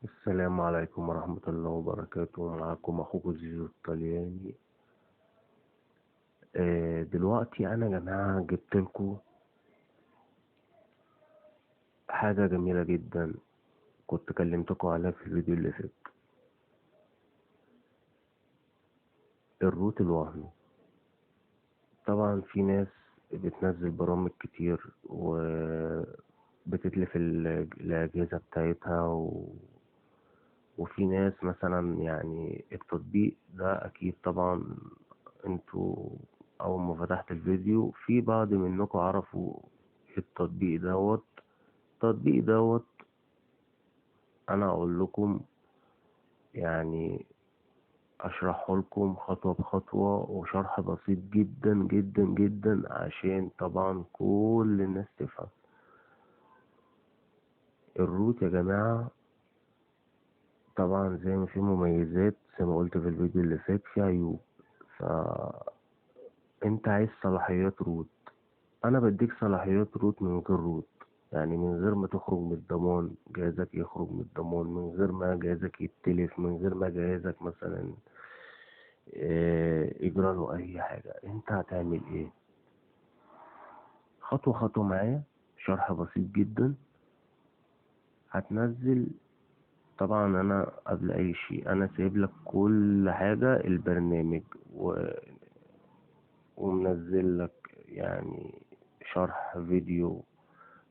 السلام عليكم ورحمة الله وبركاته. معكم أخوكم زيزو الطلياني. دلوقتي أنا يا جماعة جبت لكم حاجة جميلة جدا. كنت كلمتكم عليها في الفيديو اللي فات. الروت الوهمي. طبعا في ناس بتنزل برامج كتير وبتتلف الأجهزة بتاعتها وفي ناس مثلا يعني التطبيق ده أكيد طبعا انتوا أول ما فتحت الفيديو في بعض منكم عرفوا التطبيق دوت. انا اقول لكم يعني اشرحه لكم خطوة بخطوة وشرح بسيط جدا جدا جدا عشان طبعا كل الناس تفهم. الروت يا جماعة طبعا زي ما في مميزات، زي ما قلت في الفيديو اللي فات، في عيوب. فانت عايز صلاحيات روت، انا بديك صلاحيات روت من غير روت. يعني من غير ما تخرج من الضمان، جهازك يخرج من الضمان، من غير ما جهازك يتلف، من غير ما جهازك مثلا يجرى له اي حاجة. انت هتعمل ايه؟ خطوة خطوة معايا، شرح بسيط جدا. هتنزل، طبعا انا قبل اي شيء انا سايب لك كل حاجة، البرنامج ومنزل لك يعني شرح فيديو،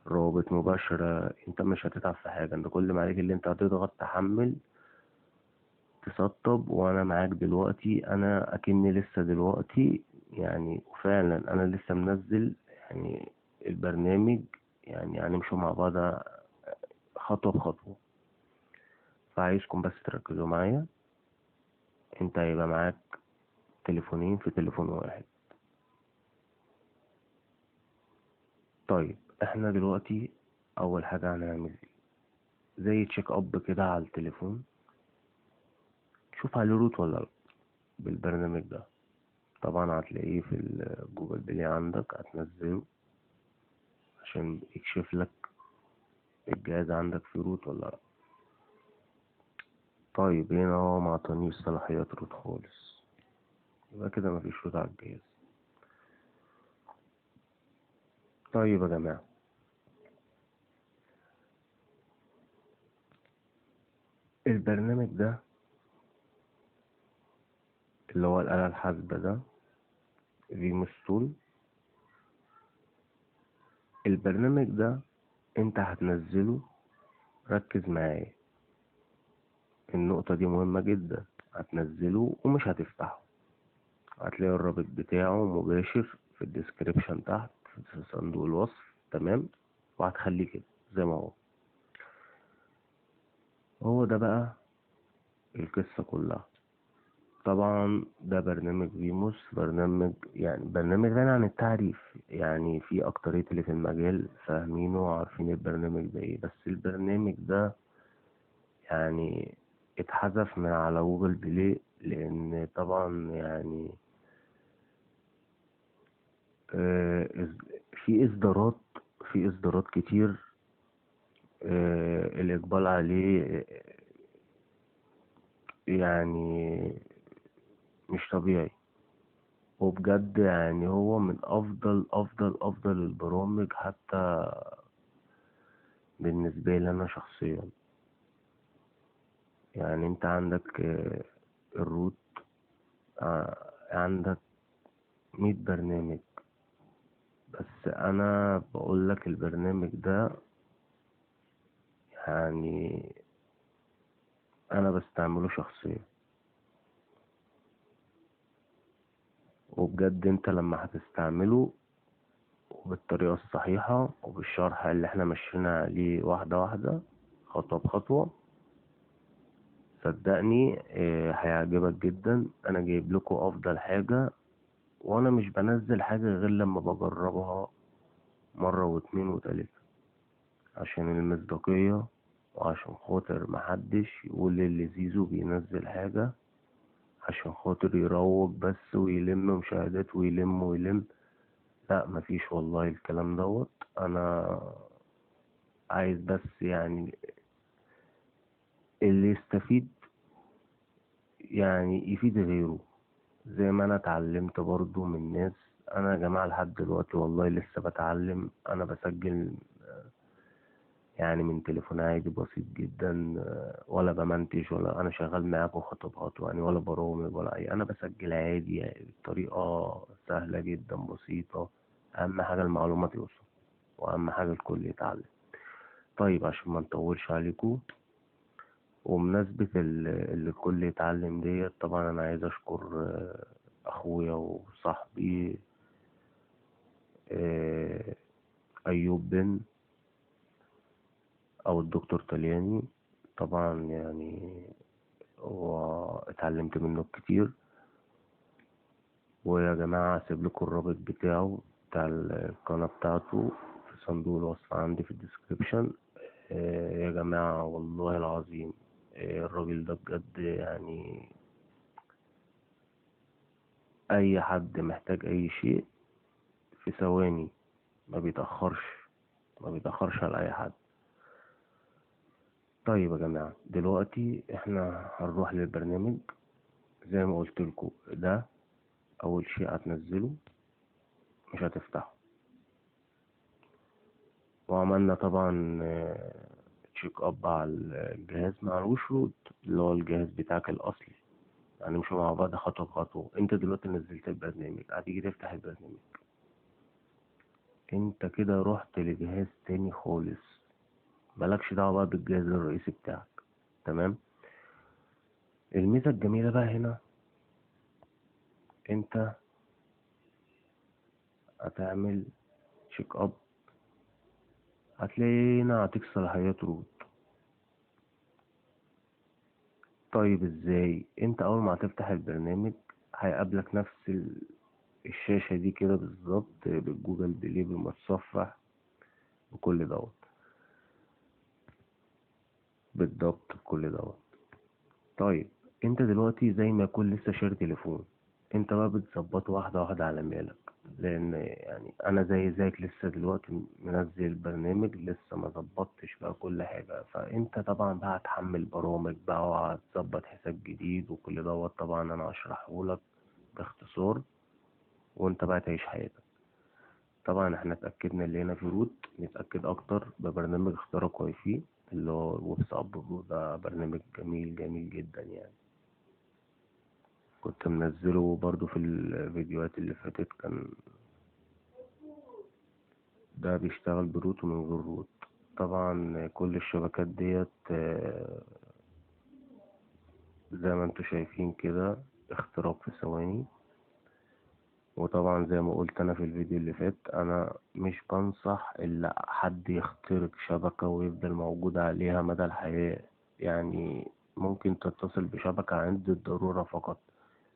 روابط مباشرة. انت مش هتتعب في حاجة، انت كل ما عليك اللي انت هتضغط تحمل تسطب، وانا معاك دلوقتي. انا اكني لسه دلوقتي يعني، وفعلا انا لسه منزل يعني البرنامج. يعني هنمشوا مع بعض خطوة بخطوة. فعايزكم بس تركزوا معايا. انت هيبقى معاك تليفونين في تليفون واحد. طيب احنا دلوقتي اول حاجة هنعمل زي تشيك اب كده على التليفون، شوف عليه روت ولا لا بالبرنامج ده. طبعا هتلاقيه في جوجل بلاي عندك، هتنزله عشان يكشف لك الجهاز عندك فيه روت ولا لا. طيب هنا هو معطانيش صلاحيات روت خالص، يبقى كده مفيش روت على الجهاز. طيب يا جماعة، البرنامج ده اللي هو الآلة الحاسبة ده، فيموستول. البرنامج ده انت هتنزله، ركز معايا، النقطة دي مهمة جدا. هتنزله ومش هتفتحه، هتلاقي الرابط بتاعه مباشر في الديسكريبشن تحت في صندوق الوصف، تمام؟ وهتخليه كده زي ما هو. هو ده بقى القصة كلها. طبعا ده برنامج فيموس، برنامج يعني برنامج غني عن التعريف. يعني في أكترية اللي في المجال فاهمينه وعارفين البرنامج ده ايه. بس البرنامج ده يعني اتحذف من على جوجل بلاي، لأن طبعا يعني في إصدارات كتير. الإقبال عليه يعني مش طبيعي. وبجد يعني هو من أفضل البرامج، حتى بالنسبة لي أنا شخصيا. يعني أنت عندك الروت، عندك 100 برنامج. بس أنا بقولك البرنامج ده يعني أنا بستعمله شخصيا. وبجد أنت لما هتستعمله وبالطريقة الصحيحة وبالشرح اللي احنا مشينا عليه واحدة واحدة، خطوة بخطوة، صدقني هيعجبك جدا. انا جايب لكم افضل حاجة، وانا مش بنزل حاجة غير لما بجربها مرة واتنين وتلاتة، عشان المصداقية، وعشان خاطر محدش يقول اللي زيزو بينزل حاجة عشان خاطر يروج بس ويلم مشاهدات ويلم. لا مفيش والله الكلام دوت. انا عايز بس يعني اللي يستفيد يعني يفيد غيره، زي ما انا اتعلمت برضو من ناس. انا يا جماعة لحد دلوقتي والله لسه بتعلم. انا بسجل يعني من تليفون عادي بسيط جدا، ولا بمنتج ولا انا شغال معاكم خطوات يعني، ولا برامج ولا اي. انا بسجل عادي يعني بطريقة سهلة جدا بسيطة. اهم حاجة المعلومات يوصل، واهم حاجة الكل يتعلم. طيب عشان ما نطولش عليكم، وبمناسبة اللي الكل يتعلم ديت، طبعا انا عايز اشكر اخويا وصاحبي آه، ايوب بن، او الدكتور تلياني. طبعا يعني واتعلمت منه كتير. ويا جماعة هسيب لكم الرابط بتاعه، بتاع القناة بتاعته، في صندوق الوصف عندي في الديسكريبشن. يا جماعة والله العظيم، الراجل ده بجد يعني أي حد محتاج أي شيء في ثواني، ما بيتأخرش، ما بيتأخرش على أي حد. طيب يا جماعة دلوقتي احنا هنروح للبرنامج. زي ما قلت لكم، ده أول شيء هتنزله، مش هتفتحه. وعملنا طبعا تشيك اب على الجهاز، معلوش روت، اللي هو الجهاز بتاعك الاصلي. يعني مش مع بعض خطوه بخطوه. انت دلوقتي نزلت البرنامج، هتيجي تفتح البرنامج، انت كده رحت لجهاز تاني خالص، مالكش دعوه بقى بالجهاز الرئيسي بتاعك. تمام. الميزه الجميله بقى هنا، انت هتعمل تشيك اب، هتلاقي هنا هتكسر صلاحيات روت. طيب ازاي؟ انت اول ما هتفتح البرنامج هيقابلك نفس الشاشة دي كده بالظبط، بالجوجل بلاي بالمتصفح بكل دوت، بالضبط بكل دوت. طيب انت دلوقتي زي ما يكون لسه شاري تليفون، انت بقى بتظبطه واحدة واحدة على مالك. لان يعني انا زيك لسه دلوقتي منزل البرنامج، لسه ما ظبطتش بقى كل حاجة. فانت طبعا بقى هتحمل برامج بقى، وهتظبط حساب جديد وكل دوت. طبعا انا هشرحه لك باختصار، وانت بقى تعيش حياتك. طبعا احنا اتأكدنا اللي هنا في روت، نتأكد اكتر ببرنامج اختراق واي فاي، اللي هو الواتس اب برو. ده برنامج جميل جميل جدا يعني، كنت منزله برضو في الفيديوهات اللي فاتت. كان ده بيشتغل بروت ومن غير روت. طبعا كل الشبكات ديت زي ما انتوا شايفين كده، اختراق في ثواني. وطبعا زي ما قلت انا في الفيديو اللي فات، انا مش بنصح الا حد يخترق شبكة ويفضل موجود عليها مدى الحياة. يعني ممكن تتصل بشبكة عند الضرورة فقط،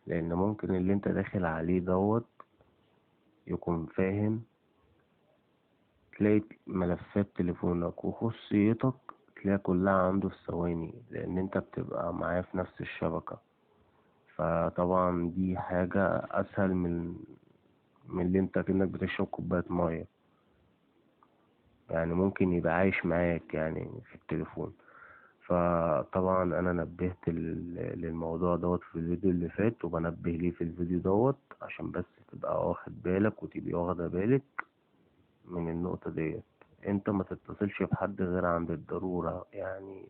لان ممكن اللي انت داخل عليه دوت يكون فاهم، تلاقي ملفات تليفونك وخصوصيتك تلاقي كلها عنده في ثواني، لان انت بتبقى معاه في نفس الشبكة. فطبعا دي حاجة اسهل من اللي انت كأنك بتشرب كوباية مية. يعني ممكن يبقى عايش معاك يعني في التليفون. فطبعا انا نبهت للموضوع دوت في الفيديو اللي فات، وبنبه ليه في الفيديو دوت، عشان بس تبقى واخد بالك وتبقى واخدة بالك من النقطة ديت. انت ما تتصلش بحد غير عند الضرورة يعني.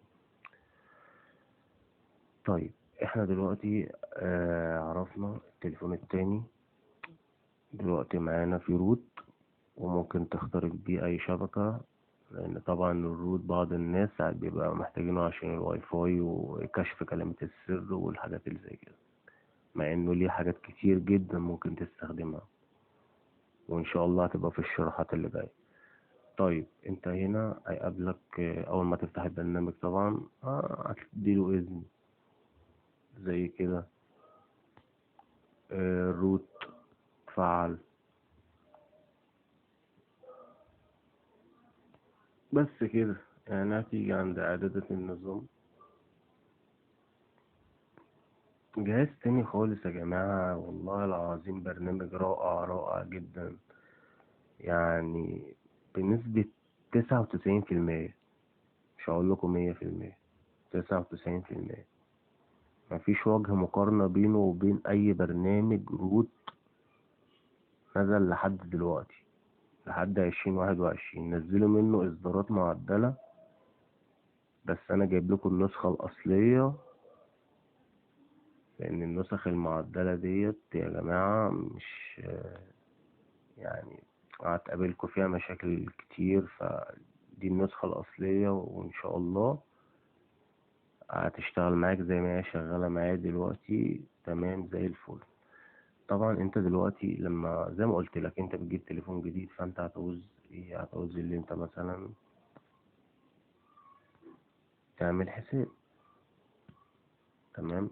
طيب احنا دلوقتي عرفنا التليفون التاني. دلوقتي معانا في روت، وممكن تخترق بيه اي شبكة. لان طبعا الروت بعض الناس ساعات بيبقى محتاجينه عشان الواي فاي وكشف كلمة السر والحاجات اللي زي كده، مع انه ليه حاجات كتير جدا ممكن تستخدمها، وان شاء الله هتبقى في الشروحات اللي جاية. طيب انت هنا هيقابلك اول ما تفتح البرنامج طبعا هتديله اذن زي كده، الروت فعل. بس كده يعني. هتيجي عند اعدادات النظام، جهاز تاني خالص يا جماعة. والله العظيم برنامج رائع رائع جدا يعني، بنسبة 99%، مش هقول لكم 100%. 99%. مفيش وجه مقارنة بينه وبين أي برنامج روت نزل لحد دلوقتي، لحد 2021 نزلوا منه إصدارات معدلة. بس أنا جايب لكم النسخة الأصلية، لأن النسخ المعدلة ديت يا جماعة مش يعني هتقابلكوا فيها مشاكل كتير. فدي النسخة الأصلية، وإن شاء الله هتشتغل معاك زي ما هي شغالة معايا دلوقتي، تمام زي الفل. طبعا انت دلوقتي لما زي ما قلت لك انت بتجيب تليفون جديد، فانت هتعوز ايه؟ هتعوز اللي انت مثلا تعمل حساب. تمام.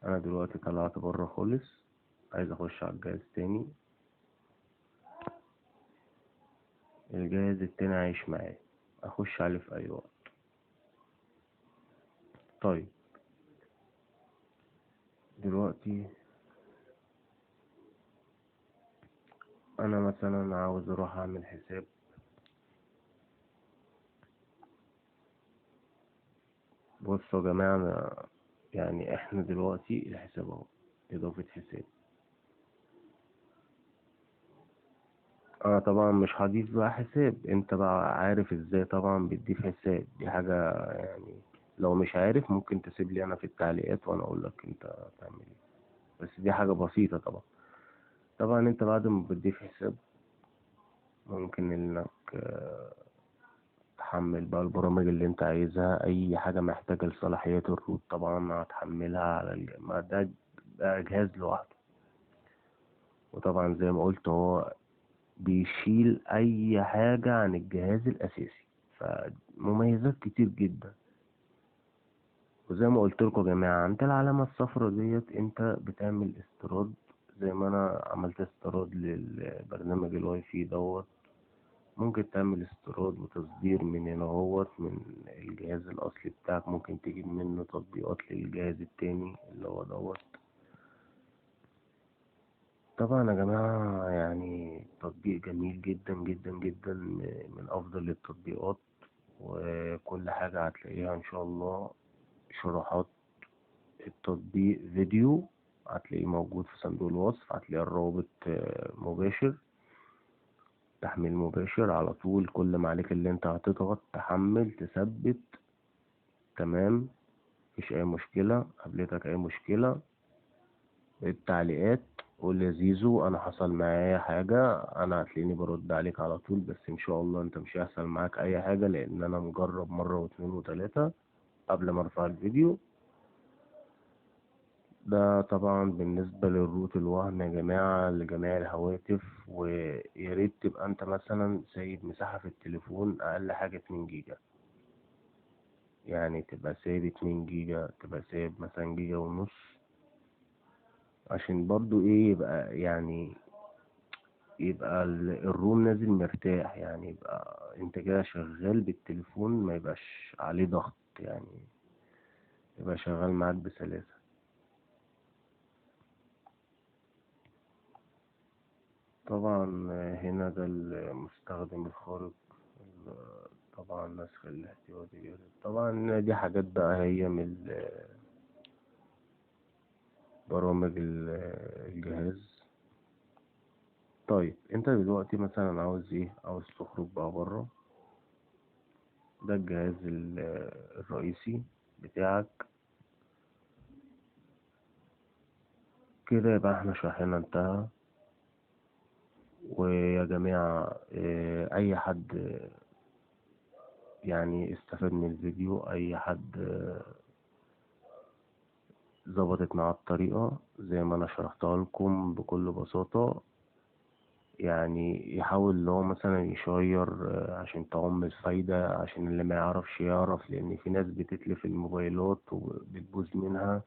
انا دلوقتي طلعت بره خالص، عايز اخش على الجهاز تاني. الجهاز التاني عايش معايا، اخش عليه في اي وقت. طيب دلوقتي انا مثلا عاوز اروح اعمل حساب. بصوا يا جماعة، يعني احنا دلوقتي الحساب اهو، اضافة حساب. انا طبعا مش هضيف بقى حساب، انت بقى عارف ازاي طبعا بتضيف حساب. دي حاجة يعني لو مش عارف ممكن تسيب لي انا في التعليقات وانا اقول لك انت تعمل ايه. بس دي حاجة بسيطة طبعا. طبعا انت بعد ما بتضيف حساب ممكن انك تحمل بقى البرامج اللي انت عايزها. اي حاجة محتاجة لصلاحيات الروت طبعا هتحملها على ما ده جهاز لوحده. وطبعا زي ما قلت هو بيشيل اي حاجة عن الجهاز الاساسي، فمميزات كتير جدا. وزي ما قلت لكم يا جماعة، عند العلامة الصفراء ديت انت بتعمل استيراد، زي ما انا عملت استيراد للبرنامج الواي فاي دوت. ممكن تعمل استيراد وتصدير من هنا هوت من الجهاز الاصلي بتاعك. ممكن تجيب منه تطبيقات للجهاز التاني اللي هو دوت. طبعا يا جماعة يعني تطبيق جميل جدا جدا جدا، من افضل التطبيقات. وكل حاجة هتلاقيها ان شاء الله، شروحات التطبيق فيديو هتلاقيه موجود في صندوق الوصف. هتلاقي الرابط مباشر، تحميل مباشر على طول. كل ما عليك اللي انت هتضغط تحمل تثبت. تمام، مفيش اي مشكلة. قابلتك اي مشكلة التعليقات، قول يا زيزو انا حصل معايا حاجة، انا هتلاقيني برد عليك على طول. بس ان شاء الله انت مش هيحصل معاك اي حاجة، لان انا مجرب مرة واتنين وتلاتة قبل ما ارفع الفيديو. ده طبعا بالنسبة للروت الوهم يا جماعة لجميع الهواتف. وياريت تبقى انت مثلا سايب مساحة في التليفون اقل حاجة 2 جيجا. يعني تبقى سايب 2 جيجا، تبقى سايب مثلا جيجا ونص، عشان برضو ايه يبقى يعني يبقى الروم نازل مرتاح. يعني يبقى انت كده شغال بالتليفون ما يبقاش عليه ضغط، يعني يبقى شغال معاك بسلاسة. طبعا هنا ده المستخدم الخارق. طبعا نسخ الاحتياطي جاهز. طبعا دي حاجات بقى هي من برامج الجهاز. طيب انت دلوقتي مثلا عاوز ايه؟ عاوز تخرج بقى بره. ده الجهاز الرئيسي بتاعك. كده يبقى احنا شرحنا انتهى. ويا جماعة اي حد يعني استفاد من الفيديو، اي حد ظبطت معاه الطريقة زي ما انا شرحتها لكم بكل بساطة، يعني يحاول اللي هو مثلا يشير عشان تعم الفايدة، عشان اللي ما يعرفش يعرف. لان في ناس بتتلف الموبايلات وبتبوظ منها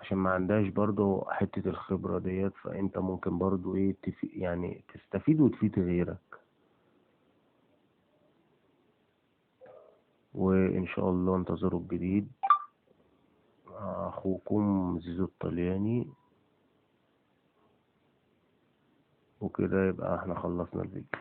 عشان ما عندهاش برضو حتة الخبرة ديت. فانت ممكن برضو ايه يعني تستفيد وتفيد غيرك. وان شاء الله انتظروا الجديد. اخوكم زيزو الطلياني. وكده يبقى احنا خلصنا الفيديو.